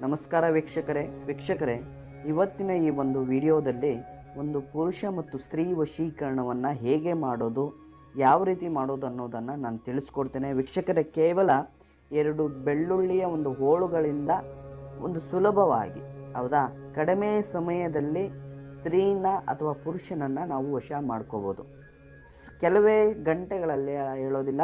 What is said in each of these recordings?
ನಮಸ್ಕಾರ ವೀಕ್ಷಕರೇ, ಇವತ್ತಿನ ಈ ಒಂದು ವಿಡಿಯೋದಲ್ಲಿ ಒಂದು ಪುರುಷ ಮತ್ತು ಸ್ತ್ರೀ ವಶೀಕರಣವನ್ನು ಹೇಗೆ ಮಾಡೋದು, ಯಾವ ರೀತಿ ಮಾಡೋದು ಅನ್ನೋದನ್ನು ನಾನು ತಿಳಿಸ್ಕೊಡ್ತೇನೆ. ವೀಕ್ಷಕರೇ, ಕೇವಲ 2 ಬೆಳ್ಳುಳ್ಳಿಯ ಒಂದು ಹೋಳುಗಳಿಂದ ಒಂದು ಸುಲಭವಾಗಿ, ಹೌದಾ, ಕಡಿಮೆ ಸಮಯದಲ್ಲಿ ಸ್ತ್ರೀನ ಅಥವಾ ಪುರುಷನನ್ನು ನಾವು ವಶ ಮಾಡ್ಕೋಬೋದು. ಕೆಲವೇ ಗಂಟೆಗಳಲ್ಲಿ ಹೇಳೋದಿಲ್ಲ,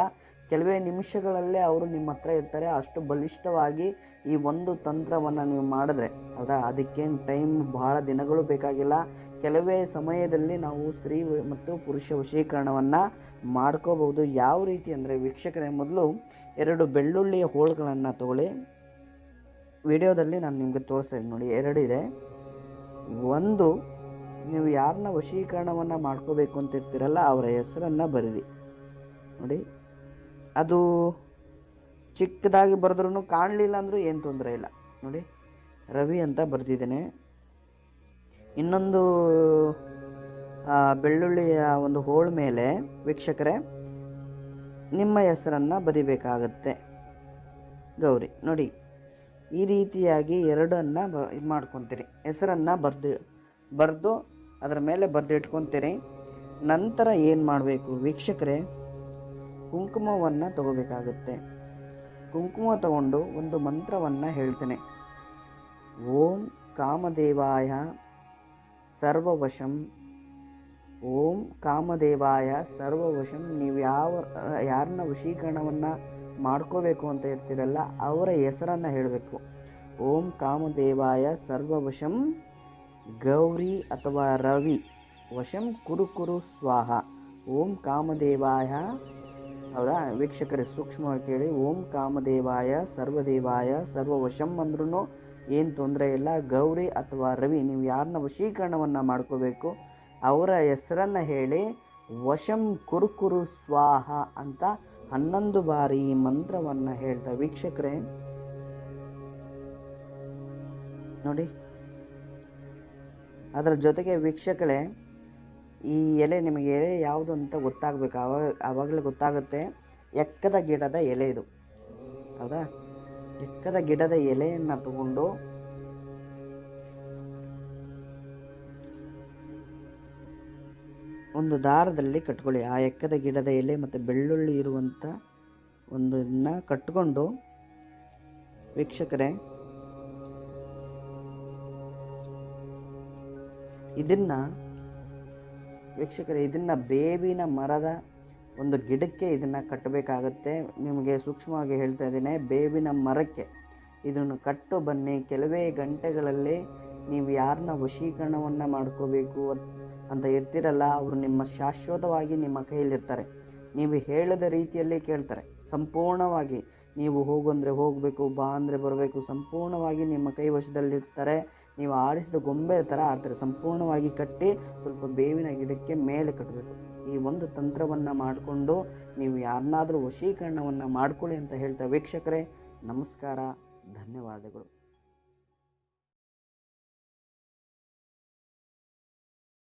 ಕೆಲವೇ ನಿಮಿಷಗಳಲ್ಲೇ ಅವರು ನಿಮ್ಮ ಹತ್ರ ಇರ್ತಾರೆ. ಅಷ್ಟು ಬಲಿಷ್ಠವಾಗಿ ಈ ಒಂದು ತಂತ್ರವನ್ನು ನೀವು ಮಾಡಿದ್ರೆ, ಹೌದಾ, ಅದಕ್ಕೇನು ಟೈಮ್ ಬಹಳ ದಿನಗಳು ಬೇಕಾಗಿಲ್ಲ. ಕೆಲವೇ ಸಮಯದಲ್ಲಿ ನಾವು ಸ್ತ್ರೀ ಮತ್ತು ಪುರುಷ ವಶೀಕರಣವನ್ನು ಮಾಡ್ಕೋಬಹುದು. ಯಾವ ರೀತಿ ಅಂದರೆ ವೀಕ್ಷಕರೇ, ಮೊದಲು 2 ಬೆಳ್ಳುಳ್ಳಿಯ ಹೋಳುಗಳನ್ನು ತಗೊಳ್ಳಿ. ವಿಡಿಯೋದಲ್ಲಿ ನಾನು ನಿಮಗೆ ತೋರಿಸ್ತಾ ಇದ್ದೀನಿ ನೋಡಿ, 2 ಇದೆ. ಒಂದು, ನೀವು ಯಾರನ್ನ ವಶೀಕರಣವನ್ನು ಮಾಡ್ಕೋಬೇಕು ಅಂತ ಇರ್ತೀರಲ್ಲ ಅವರ ಹೆಸರನ್ನು ಬರೀರಿ ನೋಡಿ. ಅದು ಚಿಕ್ಕದಾಗಿ ಬರೆದ್ರೂ ಕಾಣಲಿಲ್ಲ ಅಂದರೂ ಏನು ತೊಂದರೆ ಇಲ್ಲ ನೋಡಿ. ರವಿ ಅಂತ ಬರೆದಿದ್ದೇನೆ. ಇನ್ನೊಂದು ಬೆಳ್ಳುಳ್ಳಿಯ ಒಂದು ಹೋಳ ಮೇಲೆ ವೀಕ್ಷಕರೇ ನಿಮ್ಮ ಹೆಸರನ್ನು ಬರಿಬೇಕಾಗತ್ತೆ. ಗೌರಿ ನೋಡಿ, ಈ ರೀತಿಯಾಗಿ 2ಅನ್ನು ಇದು ಮಾಡ್ಕೊತೀರಿ. ಹೆಸರನ್ನು ಬರೆದು ಅದರ ಮೇಲೆ ಬರೆದು ಇಟ್ಕೊತೀರಿ. ನಂತರ ಏನು ಮಾಡಬೇಕು ವೀಕ್ಷಕರೇ, ಕುಂಕುಮವನ್ನು ತಗೋಬೇಕಾಗುತ್ತೆ. ಕುಂಕುಮ ತಗೊಂಡು ಒಂದು ಮಂತ್ರವನ್ನು ಹೇಳ್ತೇನೆ. ಓಂ ಕಾಮದೇವಾಯ ಸರ್ವವಶಂ, ಓಂ ಕಾಮದೇವಾಯ ಸರ್ವವಶಂ. ನೀವು ಯಾರನ್ನ ವಶೀಕರಣವನ್ನು ಮಾಡ್ಕೋಬೇಕು ಅಂತ ಇರ್ತೀರಲ್ಲ ಅವರ ಹೆಸರನ್ನು ಹೇಳಬೇಕು. ಓಂ ಕಾಮದೇವಾಯ ಸರ್ವವಶಂ ಗೌರಿ ಅಥವಾ ರವಿ ವಶಂ ಕುರು ಸ್ವಾಹ. ಓಂ ಕಾಮದೇವಾಯ, ಹೌದಾ ವೀಕ್ಷಕರೇ, ಸೂಕ್ಷ್ಮವಾಗಿ ಕೇಳಿ. ಓಂ ಕಾಮದೇವಾಯ ಸರ್ವದೇವಾಯ ಸರ್ವವಶಂ ಅಂದ್ರೂ ಏನು ತೊಂದರೆ ಇಲ್ಲ. ಗೌರಿ ಅಥವಾ ರವಿ, ನೀವು ಯಾರನ್ನ ವಶೀಕರಣವನ್ನು ಮಾಡ್ಕೋಬೇಕು ಅವರ ಹೆಸರನ್ನು ಹೇಳಿ ವಶಂ ಕುರು ಸ್ವಾಹ ಅಂತ 11 ಬಾರಿ ಈ ಮಂತ್ರವನ್ನು ಹೇಳ್ತಾ ವೀಕ್ಷಕರೇ ನೋಡಿ. ಅದರ ಜೊತೆಗೆ ವೀಕ್ಷಕರೇ, ಈ ಎಲೆ, ನಿಮಗೆ ಎಲೆ ಯಾವುದು ಅಂತ ಗೊತ್ತಾಗಬೇಕು. ಆವಾಗಲೇ ಗೊತ್ತಾಗುತ್ತೆ. ಎಕ್ಕದ ಗಿಡದ ಎಲೆ ಇದು, ಹೌದಾ. ಎಕ್ಕದ ಗಿಡದ ಎಲೆಯನ್ನು ತಗೊಂಡು ಒಂದು ದಾರದಲ್ಲಿ ಕಟ್ಕೊಳ್ಳಿ. ಆ ಎಕ್ಕದ ಗಿಡದ ಎಲೆ ಮತ್ತು ಬೆಳ್ಳುಳ್ಳಿ ಇರುವಂಥ ಒಂದನ್ನು ಕಟ್ಕೊಂಡು ವೀಕ್ಷಕರೇ ಇದನ್ನು ಬೇವಿನ ಮರದ ಒಂದು ಗಿಡಕ್ಕೆ ಇದನ್ನು ಕಟ್ಟಬೇಕಾಗತ್ತೆ. ನಿಮಗೆ ಸೂಕ್ಷ್ಮವಾಗಿ ಹೇಳ್ತಾ ಇದ್ದೀನಿ, ಬೇವಿನ ಮರಕ್ಕೆ ಇದನ್ನು ಕಟ್ಟು ಬನ್ನಿ. ಕೆಲವೇ ಗಂಟೆಗಳಲ್ಲಿ ನೀವು ಯಾರನ್ನ ವಶೀಕರಣವನ್ನು ಮಾಡ್ಕೋಬೇಕು ಅಂತ ಇರ್ತಿರಲ್ಲ ಅವರು ನಿಮ್ಮ ಶಾಶ್ವತವಾಗಿ ನಿಮ್ಮ ಕೈಯಲ್ಲಿರ್ತಾರೆ. ನೀವು ಹೇಳಿದ ರೀತಿಯಲ್ಲಿ ಕೇಳ್ತಾರೆ. ಸಂಪೂರ್ಣವಾಗಿ ನೀವು ಹೋಗು ಅಂದರೆ ಹೋಗಬೇಕು, ಬಾ ಅಂದರೆ ಬರಬೇಕು. ಸಂಪೂರ್ಣವಾಗಿ ನಿಮ್ಮ ಕೈ ವಶದಲ್ಲಿರ್ತಾರೆ. ನೀವು ಆಡಿಸಿದ ಗೊಂಬೆ ಥರ ಆಡ್ತಾರೆ. ಸಂಪೂರ್ಣವಾಗಿ ಕಟ್ಟಿ ಸ್ವಲ್ಪ ಬೇವಿನ ಗಿಡಕ್ಕೆ ಮೇಲೆ ಕಟ್ಟಬೇಕು. ಈ ಒಂದು ತಂತ್ರವನ್ನು ಮಾಡಿಕೊಂಡು ನೀವು ಯಾರನ್ನಾದರೂ ವಶೀಕರಣವನ್ನು ಮಾಡ್ಕೊಳ್ಳಿ ಅಂತ ಹೇಳ್ತಾ ವೀಕ್ಷಕರೇ, ನಮಸ್ಕಾರ, ಧನ್ಯವಾದಗಳು.